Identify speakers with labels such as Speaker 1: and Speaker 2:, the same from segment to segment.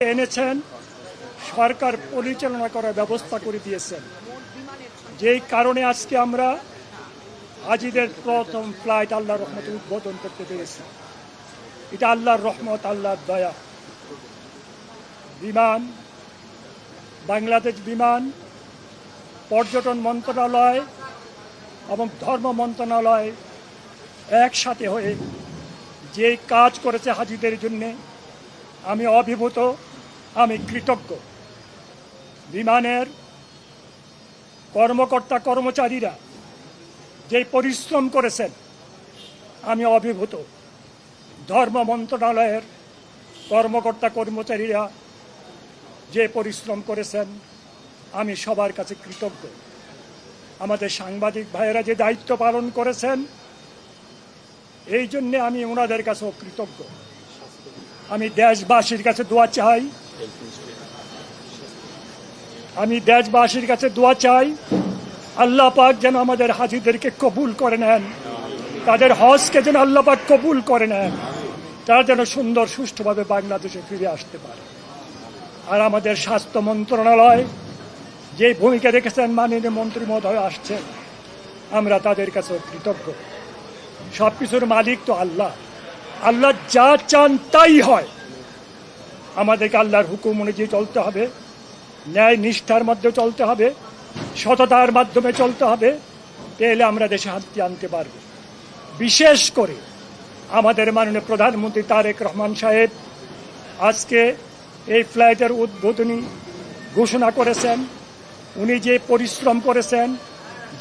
Speaker 1: এনেছেন, সরকার পরিচালনা করার ব্যবস্থা করে দিয়েছেন, যেই কারণে আজকে আমরা হাজিদের প্রথম ফ্লাইট আল্লাহর রহমতে উদ্বোধন করতে পেরেছি। এটা আল্লাহর রহমত, আল্লাহর দয়া। বিমান, বাংলাদেশ বিমান, পর্যটন মন্ত্রণালয় এবং ধর্ম মন্ত্রণালয় একসাথে হয়ে যে কাজ করেছে হাজিদের জন্যে, আমি অভিভূত, আমি কৃতজ্ঞ। বিমানের কর্মকর্তা কর্মচারীরা যে পরিশ্রম করেছেন, আমি অভিভূত। ধর্ম মন্ত্রণালয়ের কর্মকর্তা কর্মচারীরা যে পরিশ্রম করেছেন, আমি সবার কাছে কৃতজ্ঞ। আমাদের সাংবাদিক ভাইয়েরা যে দায়িত্ব পালন করেছেন, এই জন্যে আমি ওনাদের কাছেও কৃতজ্ঞ। আমি দেশবাসীর কাছে দোয়া চাই, আল্লাহ পাক যেন আমাদের হাজিদেরকে কবুল করে নেন, তাদের হজকে যেন আল্লাহ পাক কবুল করে নেন, তারা যেন সুন্দর সুষ্ঠুভাবে বাংলাদেশে ফিরে আসতে পারে। আর আমাদের স্বাস্থ্য মন্ত্রণালয় যে ভূমিকা রেখেছেন, মাননীয় মন্ত্রী মহোদয় আসছেন, আমরা তাদের কাছেও কৃতজ্ঞ। সবকিছুর মালিক তো আল্লাহ, আল্লাহ যা চান তাই হয়। আমাদেরকে আল্লাহর হুকুম অনুযায়ী চলতে হবে, ন্যায় নিষ্ঠার মধ্যে চলতে হবে, সততার মাধ্যমে চলতে হবে, তাহলে আমরা দেশে শান্তি আনতে পারব। বিশেষ করে আমাদের মাননীয় প্রধানমন্ত্রী তারেক রহমান সাহেব আজকে এই ফ্লাইটের উদ্বোধনী ঘোষণা করেছেন। উনি যে পরিশ্রম করেছেন,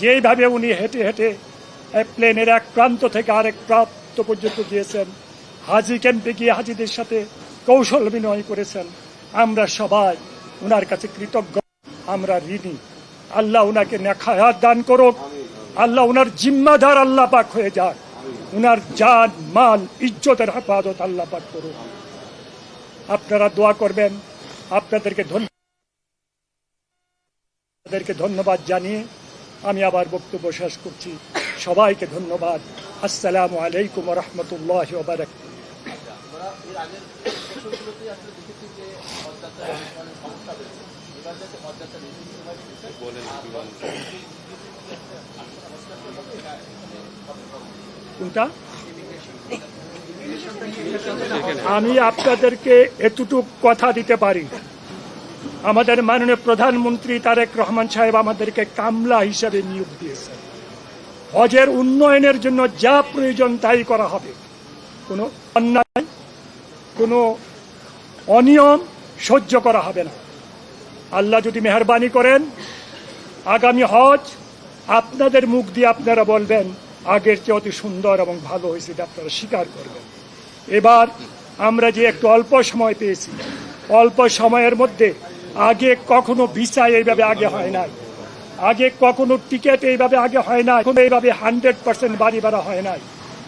Speaker 1: যেভাবে উনি হেঁটে হেঁটে প্লেনের এক প্রান্ত থেকে আরেক প্রান্ত পর্যন্ত গিয়েছেন, হাজি ক্যাম্পে গিয়ে হাজিদের সাথে কৌশল বিনিময় করেছেন, আমরা সবাই উনার কাছে কৃতজ্ঞ, আমরা ঋণী। আল্লাহ উনাকে নেক হায়াত দান করুক, আল্লাহ উনার জিম্মাদার আল্লাহ পাক হয়ে যাক, উনার জান মাল ইজ্জতের হেফাজত আল্লাহ পাক করুক। আপনারা দোয়া করবেন। আপনাদেরকে ধন্যবাদ জানিয়ে আমি আবার বক্তব্য শেষ করছি। সবাইকে ধন্যবাদ। আসসালামু আলাইকুম ওয়া রাহমাতুল্লাহি ওয়া বারাকাতুহু। আমি আপনাদেরকে এতটুকু কথা দিতে পারি, আমাদের মাননীয় প্রধানমন্ত্রী তারেক রহমান সাহেব আমাদেরকে কামলা হিসাবে নিয়োগ দিয়েছেন। হজের উন্নয়নের জন্য যা প্রয়োজন তাই করা হবে। কোনো অন্যায়, কোনো অনিয়ম সহ্য করা হবে না। আল্লাহ যদি মেহেরবানি করেন, আগামী হজ আপনাদের মুখ দিয়ে আপনারা বলবেন আগের চেয়ে অতি সুন্দর এবং ভালো হয়েছে, এটা আপনারা স্বীকার করবেন। এবার আমরা যে একটু অল্প সময় পেয়েছি, অল্প সময়ের মধ্যে আগে কখনো ভিসা এইভাবে আগে হয় নাই, আগে কখনো টিকিট এইভাবে আগে হয় নাই, এইভাবে 100% বাড়ি ভাড়া হয় নাই।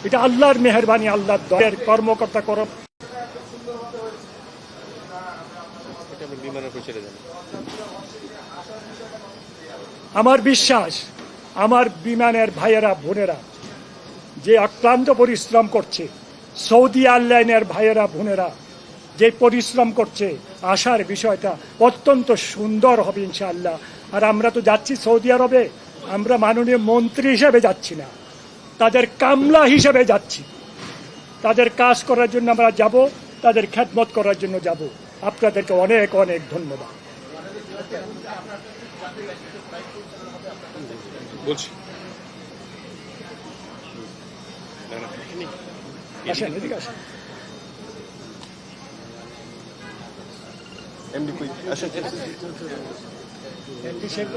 Speaker 1: এটা আল্লাহর মেহেরবানি, আল্লাহর দয়ার। কর্মকর্তা আমার বিশ্বাস, আমার বিমানের ভাইয়েরা বোনেরা যে অক্লান্ত পরিশ্রম করছে, সৌদি এয়ারলাইনের ভাইয়েরা বোনেরা যে পরিশ্রম করছে, আসার বিষয়টা অত্যন্ত সুন্দর হবে ইনশাআল্লাহ। আর আমরা তো যাচ্ছি সৌদি আরবে, আমরা মাননীয় মন্ত্রী হিসেবে যাচ্ছি না, তাদের কামলা হিসেবে যাচ্ছি। তাদের কাজ করার জন্য আমরা যাব, তাদের খেদমত করার জন্য যাব। আপনাদেরকে অনেক অনেক ধন্যবাদ।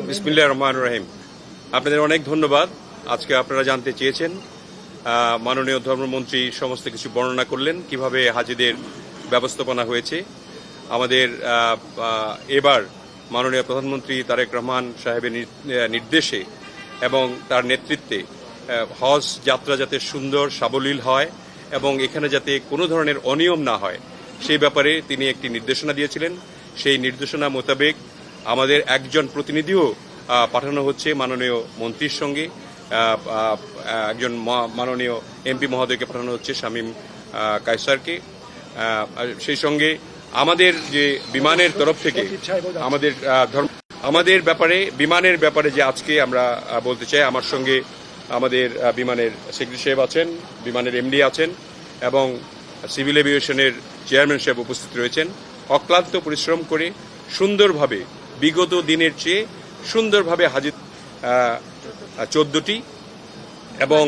Speaker 2: বিসমিল্লাহির রহমানির রহিম। আপনাদের অনেক ধন্যবাদ। আজকে আপনারা জানতে চেয়েছেন, মাননীয় ধর্মমন্ত্রী সমস্ত কিছু বর্ণনা করলেন, কিভাবে হাজিদের ব্যবস্থাপনা হয়েছে। আমাদের এবার মাননীয় প্রধানমন্ত্রী তারেক রহমান সাহেবের নির্দেশে এবং তার নেতৃত্বে হজ যাত্রা যাতে সুন্দর সাবলীল হয় এবং এখানে যাতে কোনো ধরনের অনিয়ম না হয়, সেই ব্যাপারে তিনি একটি নির্দেশনা দিয়েছিলেন। সেই নির্দেশনা মোতাবেক আমাদের একজন প্রতিনিধিও পাঠানো হচ্ছে মাননীয় মন্ত্রীর সঙ্গে, একজন মাননীয় এমপি মহোদয়কে পাঠানো হচ্ছে, শামীম কায়সারকে। সেই সঙ্গে আমাদের যে বিমানের তরফ থেকে আমাদের ব্যাপারে বিমানের ব্যাপারে যে আজকে আমরা বলতে চাই, আমার সঙ্গে আমাদের বিমানের সেক্রেটারি সাহেব আছেন, বিমানের এমডি আছেন এবং সিভিল এভিয়েশনের চেয়ারম্যান সাহেব উপস্থিত রয়েছেন। অক্লান্ত পরিশ্রম করে সুন্দরভাবে বিগত দিনের চেয়ে সুন্দরভাবে হাজির 14টি এবং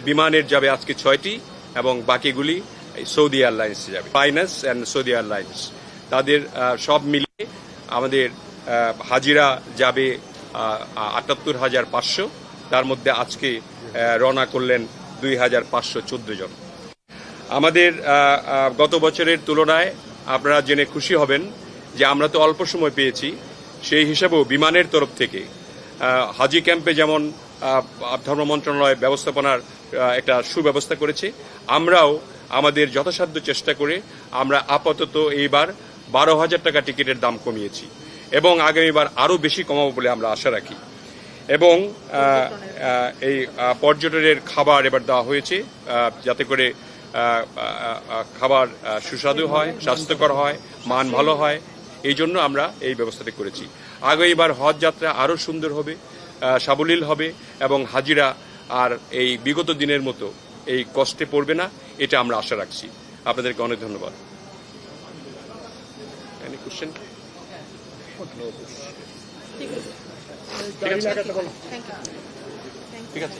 Speaker 2: বিমানের যাবে আজকে 6টি এবং বাকিগুলি সৌদি এয়ারলাইন্স যাবে, ফাইন্যান্স অ্যান্ড সৌদি এয়ারলাইন্স। তাদের সব মিলিয়ে আমাদের হাজিরা যাবে ৭৮,৫০০। তার মধ্যে আজকে রওনা করলেন ২,৫১৪ জন। আমাদের গত বছরের তুলনায় আপনারা জেনে খুশি হবেন যে আমরা তো অল্প সময় পেয়েছি, সেই হিসাবেও বিমানের তরফ থেকে হাজি ক্যাম্পে যেমন ধর্ম মন্ত্রণালয় ব্যবস্থাপনার একটা সুব্যবস্থা করেছে, আমরাও আমাদের যথাসাধ্য চেষ্টা করে আমরা আপাতত এইবার ১২,০০০ টাকা টিকিটের দাম কমিয়েছি এবং আগামীবার আরও বেশি কমাবো বলে আমরা আশা রাখি। এবং এই পর্যটনের খাবার এবার দেওয়া হয়েছে যাতে করে খাবার সুস্বাদু হয়, স্বাস্থ্যকর হয়, মান ভালো হয়, এই জন্য আমরা এই ব্যবস্থাটি করেছি। আগামীবার হজ যাত্রা আরও সুন্দর হবে, সাবলীল হবে এবং হাজিরা আর এই বিগত দিনের মতো এই কষ্টে পড়বে না, এটা আমরা আশা রাখছি। আপনাদেরকে অনেক ধন্যবাদ। Any question? ঠিক আছে।